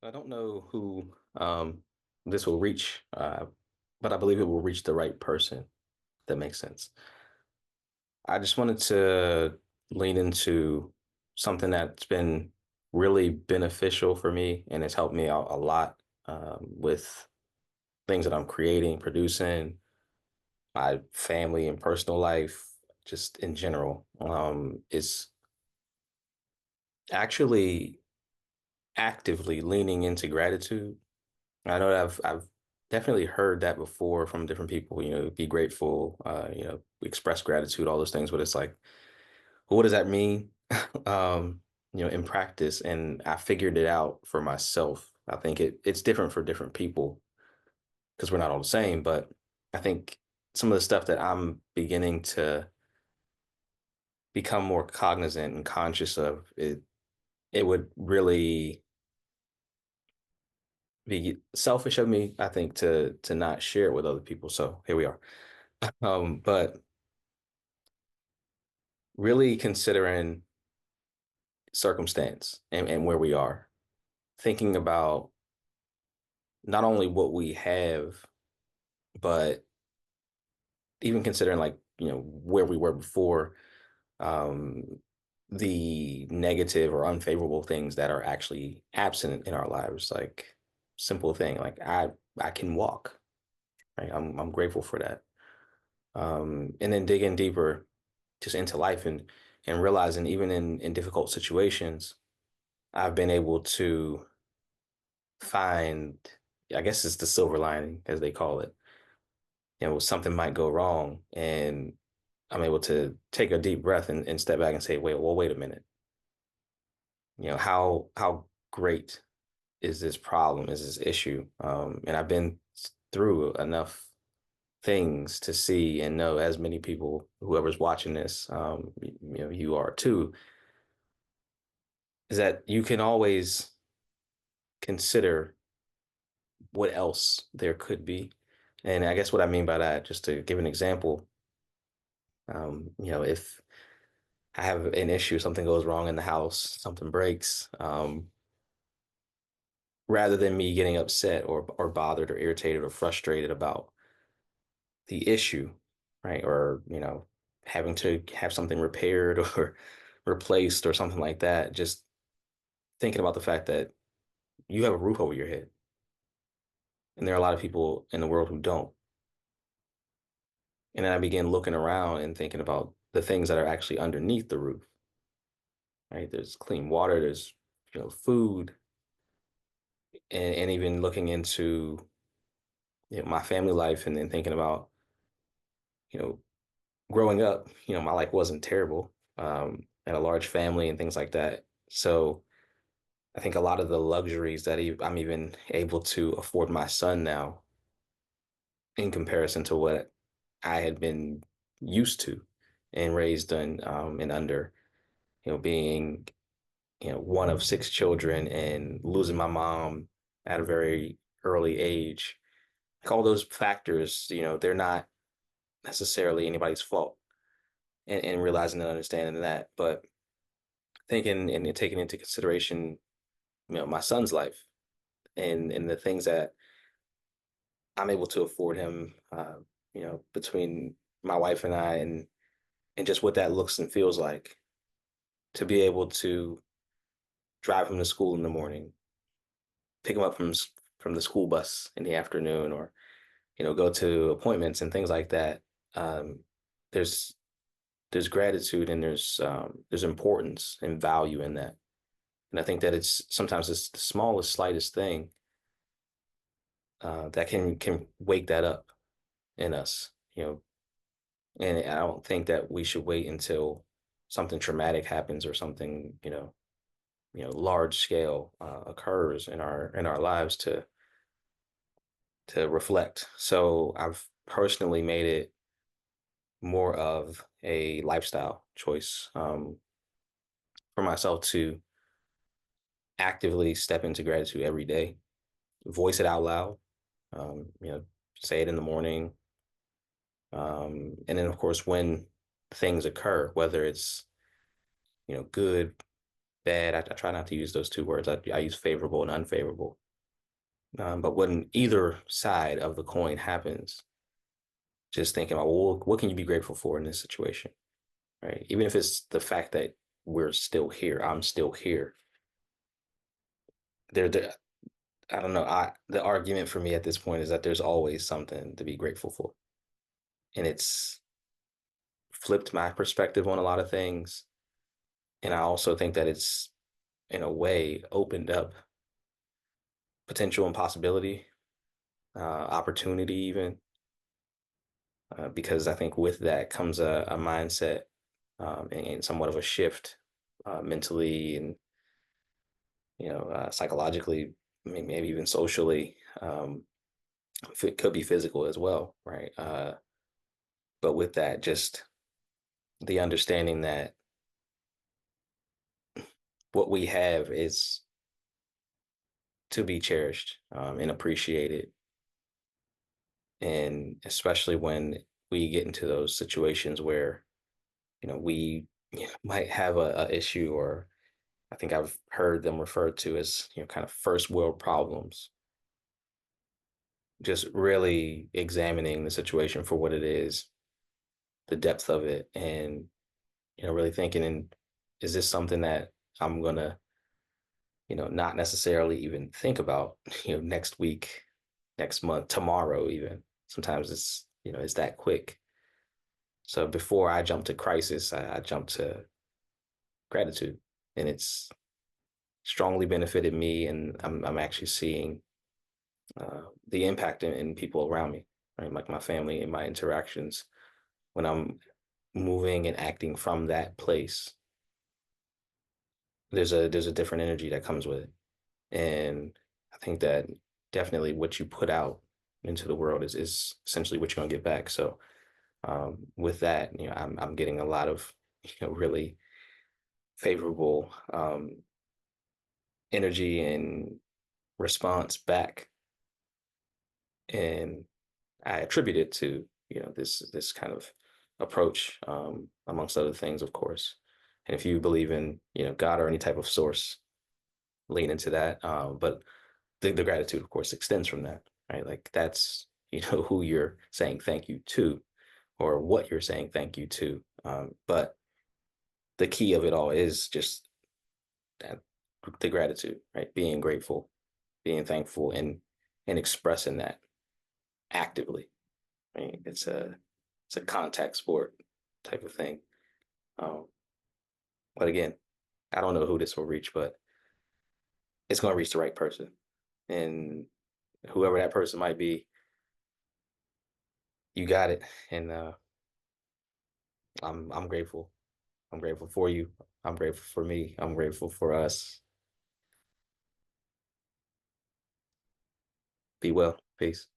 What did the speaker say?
I don't know who this will reach, but I believe it will reach the right person. That makes sense. I just wanted to lean into something that's been really beneficial for me and it's helped me out a lot with things that I'm creating, producing, my family and personal life, just in general. Is actually actively leaning into gratitude. I know that I've definitely heard that before from different people, be grateful, express gratitude, all those things, but it's like, well, what does that mean? Um, in practice, and I figured it out for myself. I think it's different for different people because we're not all the same, but I think some of the stuff that I'm beginning to become more cognizant and conscious of, it would really be selfish of me, I think, to not share it with other people. So here we are. But really considering circumstance and where we are, thinking about not only what we have, but even considering like, where we were before, um, the negative or unfavorable things that are actually absent in our lives, like simple thing, like I can walk, right? I'm grateful for that. And then digging deeper just into life and realizing even in difficult situations, I've been able to find, I guess it's the silver lining, as they call it. Something might go wrong, and I'm able to take a deep breath and step back and say, wait a minute. How great is this problem, is this issue? And I've been through enough things to see and know, as many people, whoever's watching this, you are too, is that you can always consider what else there could be. And I guess what I mean by that, just to give an example, if I have an issue, something goes wrong in the house, something breaks, rather than me getting upset or bothered or irritated or frustrated about the issue, right? Or, having to have something repaired or replaced or something like that, just thinking about the fact that you have a roof over your head. And there are a lot of people in the world who don't. And then I began looking around and thinking about the things that are actually underneath the roof, right? There's clean water, there's, food, and even looking into, my family life and then thinking about, you know, growing up, my life wasn't terrible. Had a large family and things like that. So I think a lot of the luxuries that I'm even able to afford my son now in comparison to what I had been used to and raised in, and under, being, one of six children and losing my mom at a very early age. Like all those factors, they're not necessarily anybody's fault, and realizing and understanding that, but thinking and taking into consideration, my son's life and the things that I'm able to afford him, between my wife and I, and just what that looks and feels like to be able to drive him to school in the morning, pick him up from the school bus in the afternoon, or go to appointments and things like that. Um, there's there's gratitude and there's importance and value in that. And I think that it's the smallest, slightest thing that can wake that up in us, And I don't think that we should wait until something traumatic happens or something, large scale occurs in our lives to reflect. So I've personally made it more of a lifestyle choice, for myself to actively step into gratitude every day, voice it out loud, say it in the morning. And then, of course, when things occur, whether it's, good, bad. I try not to use those two words. I use favorable and unfavorable. But when either side of the coin happens, just thinking about, well, what can you be grateful for in this situation, right? Even if it's the fact that we're still here, I'm still here. There, I don't know. The argument for me at this point is that there's always something to be grateful for, and it's flipped my perspective on a lot of things. And I also think that it's, in a way, opened up potential and possibility, opportunity, even, because I think with that comes a mindset, and somewhat of a shift, mentally and psychologically, maybe even socially. If it could be physical as well, right? But with that, just the understanding that what we have is to be cherished, and appreciated. And especially when we get into those situations where, we might have a issue, or I think I've heard them referred to as, kind of first world problems. Just really examining the situation for what it is, the depth of it, and, really thinking, and is this something that I'm gonna, not necessarily even think about, next week, next month, tomorrow, even. Sometimes it's that quick. So before I jump to crisis, I jump to gratitude, and it's strongly benefited me, and I'm actually seeing, the impact in people around me, right? Like my family and my interactions. When I'm moving and acting from that place, there's a different energy that comes with it. And I think that definitely what you put out into the world is essentially what you're gonna get back. So, with that, I'm getting a lot of, really favorable, energy and response back, and I attribute it to, this kind of approach, amongst other things, of course. And if you believe in, God or any type of source, lean into that. But the gratitude, of course, extends from that, right? Like that's, who you're saying thank you to, or what you're saying thank you to. But the key of it all is just that, the gratitude, right? Being grateful, being thankful, and expressing that actively. Right? It's a contact sport type of thing. Um, but again, I don't know who this will reach, but it's going to reach the right person, and whoever that person might be, you got it. And, I'm grateful. I'm grateful for you. I'm grateful for me. I'm grateful for us. Be well. Peace.